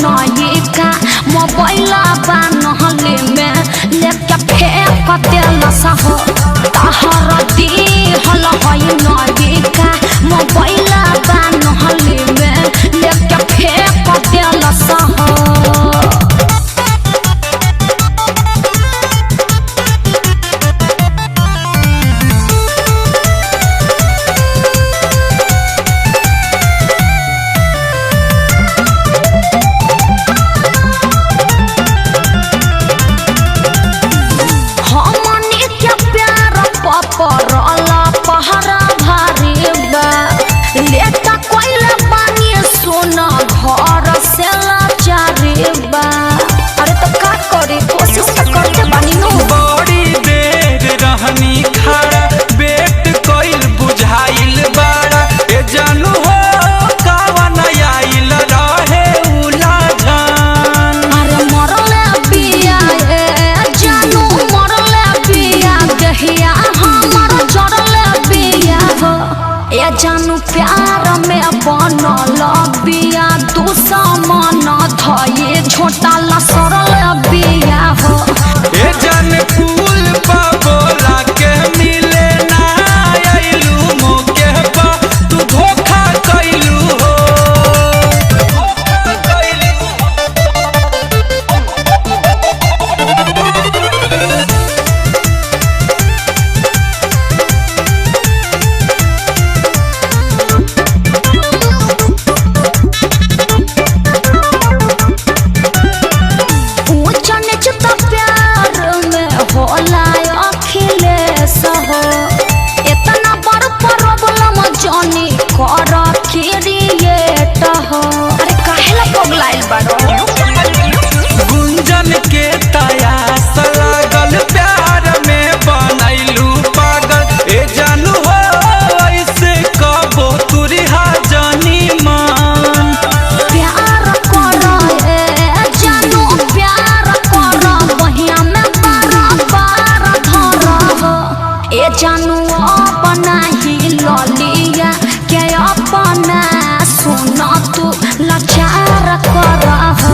नई का मोबाइल बा नहले में लेके फेंक देला हो तहर दी हल हई नई का मोबाइल बा नहले में लेके फेंक देला हो। परला पहरा भारी बा लेटा कोइला पानी सोना घर से लाचारी बा। अरे तो का करे कोशिश तो करते बानी नो बड़ी देर रहनी खड़ा बेट कोइल बुझाइल बाड़ा ए जानू हो कावन आइल रहे उला जान। अरे मरले बिया ए जानू मरले बिया दहिया ए जानू प्यार में बनल बिया दुश्मन धये छोटा ला सरल बिया हो। ए जान फूल पा बोला के मिले ना आइलू मोके पा तू धोखा कइलू हो इतना बड़ प्रॉब्लम जानी कर क्रिएट हो। अरे काहेला पगलाइल बाड़ो गुंजन के तयास लागल प्यार में बनैलू पागल ए जानू हो ऐसे कबो तुरिहा जानी मान। प्यार कर ए जानू प्यार कर बहिया में बार बार धर हो। ए जानू अपना ही ललिया के अपना सुन तू लाचार कर हो।